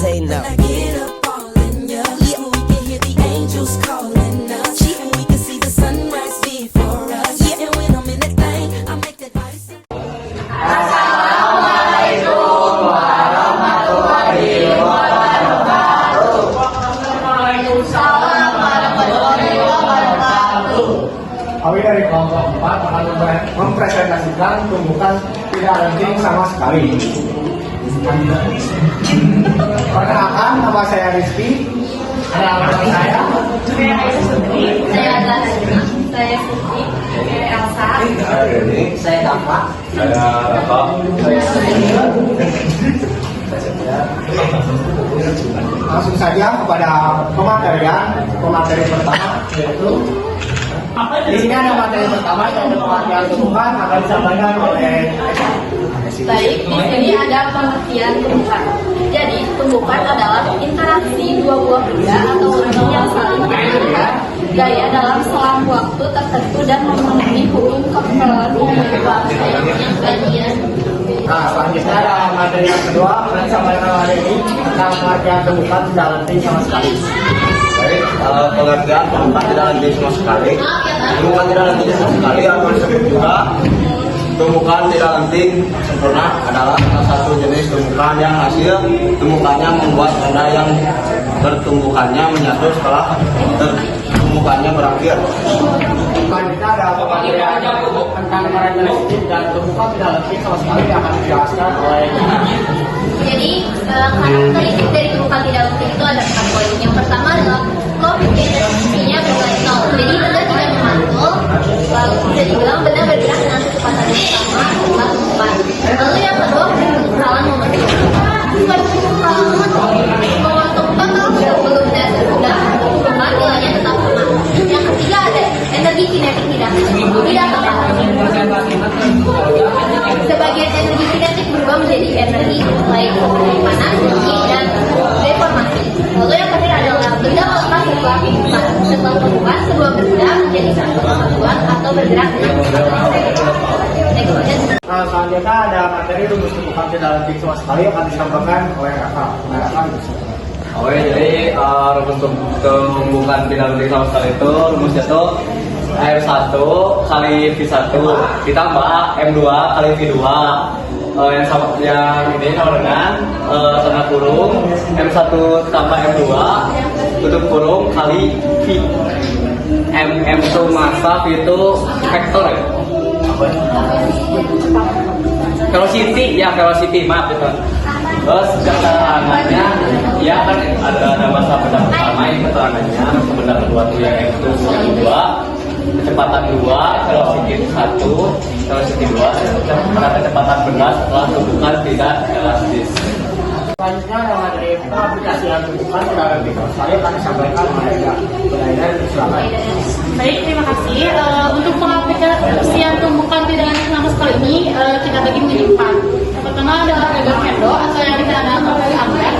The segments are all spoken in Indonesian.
say no. When I get up all in ya, we can hear the angels calling us. We can see the sunrise before us. And when I'm in that thing, I make that ice. Kami dari kelompok 4 akan mempresentasikan tumbukan tidak lenting sama sekali. Perkenalkan, nama saya Rizky. Ada anak saya. Saya Sutri. Saya adalah Najma. Saya Sutri. Saya Elsa. Saya Denny. Saya Dampak. Ada Rafa. Langsung saja kepada pemateri pertama, yaitu di sini ada materi pertama yang pengertian tumbuhan akan disampaikan oleh Baik, di sini ada pengertian tumbukan. Jadi, tumbukan adalah interaksi dua buah benda atau organ yang saling berbeda gaya dalam selang waktu tertentu dan memenuhi hukum kekebalan bagian. Nah, selanjutnya ada materi yang kedua akan disampaikan oleh ini tentang pengertian tumbukan tidak lenting sama sekali. Baik, pengertian tumbukan tidak lenting sama sekali. Tumbukan tidak lenting sama sekali atau disebut juga tumbukan tidak lenting sempurna adalah salah satu jenis tumbukan yang hasil tumbukannya membuat benda yang bertumbukannya menyatu setelah tumbukannya berakhir. Selanjutnya ada pemaparan tentang karakteristik dan tumbukan tidak lenting sama sekali yang akan dijelaskan oleh Jadi, karakteristik dari tumbukan tidak lenting itu ada 4 poin. Yang pertama adalah koefisiennya berkali 0. Jadi, benda tidak memantul, lalu bisa dibilang benda bergerak dengan kecepatan yang sama setelah tumbukan. Lalu yang kedua, kekentralan momentum. Suatu kekentralan momentum menguntungkan kalau belum sudah tumbukan nilainya tetap sama. Yang ketiga ada energi kinetik tidak tetap. Sebagian energi kinetik berubah menjadi energi baik panas, dingin, dan deformasi. Lalu yang terakhir adalah benda melepas setelah tumbukan. Setelah tumbukan, sebuah benda menjadi satu kesatuan atau bergerak dengan selanjutnya ada materi rumus tumbukan tidak lenting sama sekali yang akan disampaikan oleh Rafa. Oke, jadi rumus tumbukan tidak lenting sama sekali itu rumusnya tuh M1 kali V1 ditambah M2 kali V2 yang ini sama dengan tanda kurung M1 tambah M2 tutup kurung kali V. M itu massa, V itu vektor ya. Velocity, maaf itu. Terus keterangannya ya kan ada massa benda pertama yang keterangannya massa benda kedua tuh yang M itu yang 2, kecepatan 2, velocity 1, velocity 2, kecepatan benda setelah tumbukan tidak elastis. Selanjutnya ada materi pengaplikasian tumbukan tidak lenting sama sekali yang akan disampaikan oleh silakan. Baik, terima kasih. Untuk pengaplikasian tumbukan tidak lenting sama sekali ini kita bagi menjadi 4. Yang pertama adalah gagal Mendo atau yang dikenal sebagai Amber.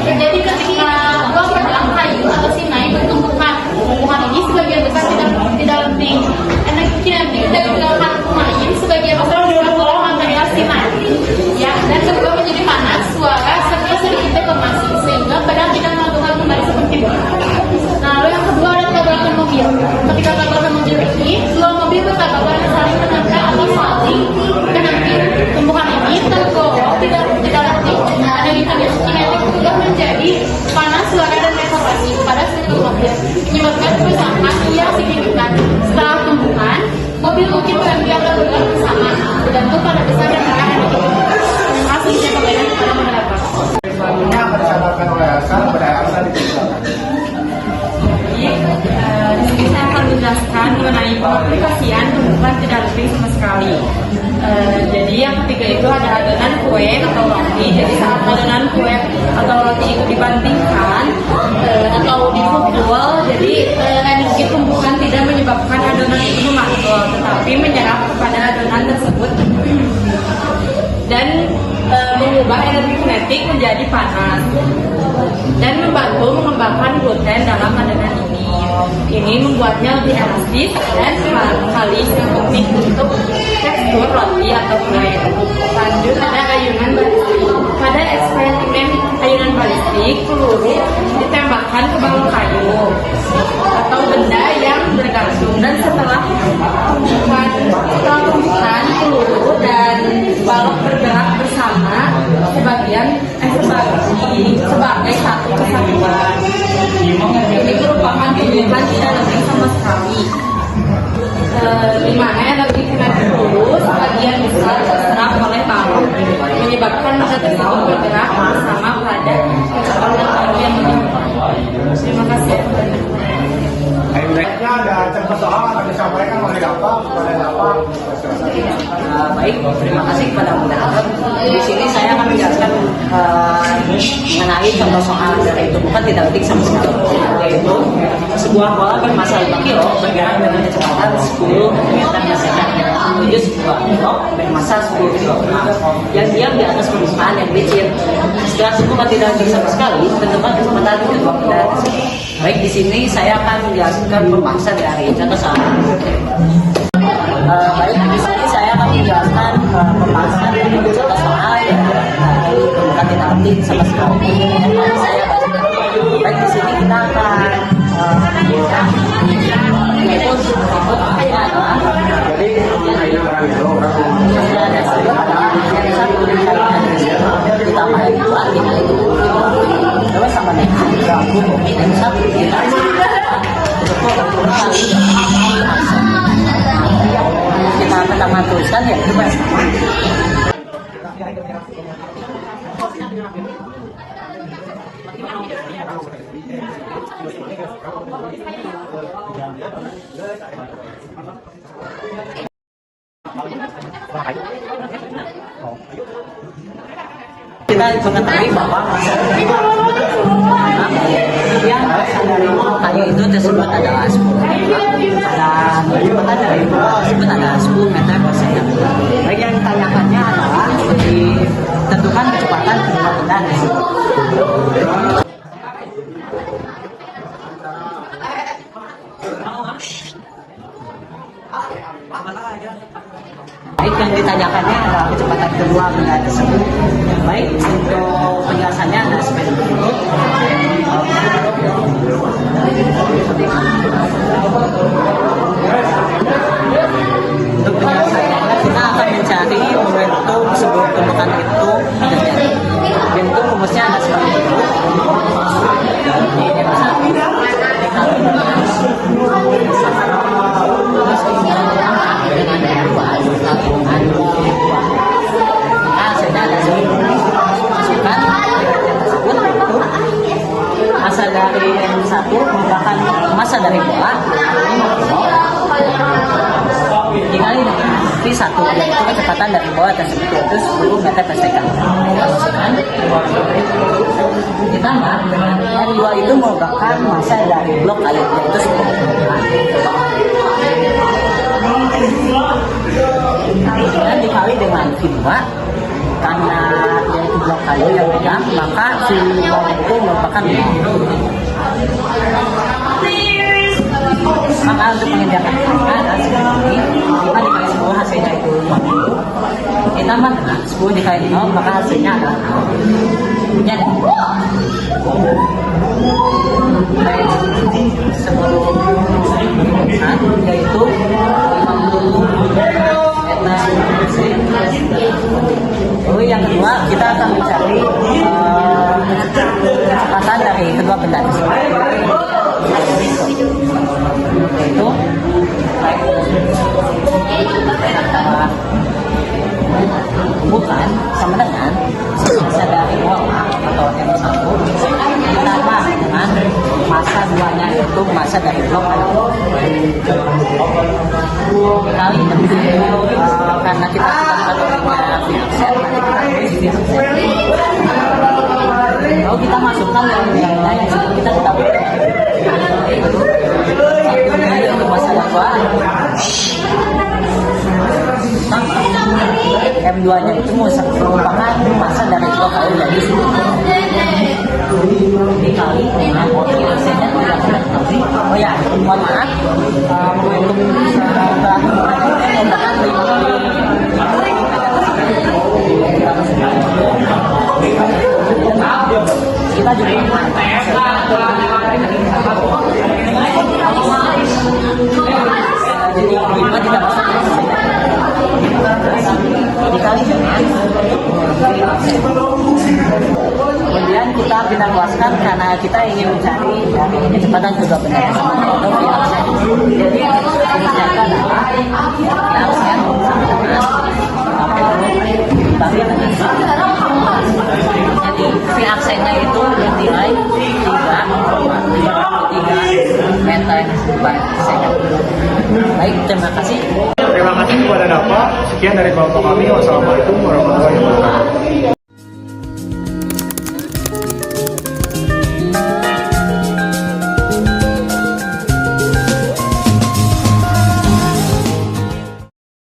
Jadi ketika dua batang kayu atau sinai bertumbukan, tumbukan ini sebagian besar tidak lenting. Energi kinetik dari gerakan pemain sebagian besar tergolong material sinai. Ya, dan kedua menjadi panas, suara, serta sedikit deformasi sehingga badan tidak melakukan kembali seperti itu. Nah, lalu yang kedua ada tabrakan mobil. Ketika tabrakan mobil ini, dua mobil bertabrakan saling menabrak atau saling menempel. Tumbukan ini tergolong tidak lenting. Energi kinetik juga menjadi panas, suara, dan deformasi pada seluruh mobil, menyebabkan kerusakan yang signifikan. Setelah tumbukan, mobil mungkin berganti atau bergerak bersama, tergantung pada besar dan berat energi. Terima kasih, saya kembali kepada moderator. Selanjutnya akan disampaikan oleh Elsa kepada Elsa dipersilakan. Di sini saya akan menjelaskan mengenai pengaplikasian tumbukan tidak lenting sama sekali. Jadi yang ketiga itu ada adonan kue atau roti. Jadi saat adonan kue atau roti itu dibandingkan atau dipukul, jadi energi tumbukan tidak menyebabkan adonan itu memantul, tetapi menyerap kepada adonan tersebut dan mengubah energi kinetik menjadi panas dan membantu mengembangkan gluten dalam adonan ini. Ini membuatnya lebih elastis dan sekali unik untuk tekstur roti atau kue. Lanjut ada ayunan balistik. Pada eksperimen ayunan balistik di mana energi kinetik lurus bagian besar terserap oleh balon, menyebabkan massa tersebut bergerak bersama pada kecepatan bagian menyimpang. Terima kasih. Baiknya ada contoh soal akan disampaikan oleh Bapak kepada Bapak. Baik, terima kasih kepada moderator. Di sini saya akan menjelaskan mengenai contoh soal dari tumbukan tidak etik sama sekali, yaitu sebuah bola bermassa 5 kilo bergerak dengan kecepatan 10 meter per second menuju sebuah blok bermassa 10 kilo yang diam di atas permukaan yang licin. Setelah tumbukan tidak etik sama sekali, tentukan kecepatan kedua benda tersebut. Baik, di sini saya akan menjelaskan pembahasan dari contoh soal. Baik, di sini saya akan menjelaskan pembahasan dari contoh soal yang bukan tidak penting sama sekali. Saya baik, di sini kita akan yaitu pertanyaannya adalah kita main dua dikali terus sama dengan aku yang satu kita pertama tuliskan ya itu mas. Kita mengetahui bahwa yang dari kayu itu tersebut adalah 10 ada 10 meter per second. Baik, yang ditanyakannya adalah ditentukan kecepatan kedua benda tersebut. Baik, yang ditanyakannya adalah kecepatan kedua benda tersebut. Baik, untuk penjelasannya ada seperti berikut. Untuk penjelasannya kita akan mencari momentum sebelum tumbukan itu terjadi. Bentuk rumusnya ada seperti itu. Massa dari M1 merupakan massa dari bola dikali dengan V1 yaitu kecepatan dari bola tersebut yaitu 10 meter per second. Ditambah dengan M2 itu merupakan massa dari blok kali yaitu 10 dan dikali dengan V2 karena yaitu blok kayu yang pegang, maka si blok itu merupakan maka untuk mengejarkan ada seperti ini 5 dikali 10 hasilnya itu 50 ditambah dengan 10 dikali 0 maka hasilnya adalah 0 jadi sebelum yaitu 50 Lalu yang kedua kita akan mencari kecepatan dari kedua benda tersebut yaitu bukan sama dengan massa dari bola atau M1 ditambah dengan massa duanya itu massa dari blok kali karena kita sudah punya set kalau kita masukkan yang lain kita ketahui satunya yaitu massa dua M2 nya itu merupakan massa dari blok kayu jadi dikali dengan hasilnya tidak ketahui. Oh ya, mohon maaf momentum setelah menggunakan kita juga jadi kita tidak masuk dikali dengan kemudian kita kita puaskan karena kita ingin mencari kecepatan juga benar untuk di absen. Jadi kebijakan adalah di absen bagi dengan jadi si absennya itu bernilai 3,53 meter per second. Baik, terima kasih. Terima kasih kepada Bapak. Sekian dari kelompok kami. Wassalamualaikum warahmatullahi wabarakatuh.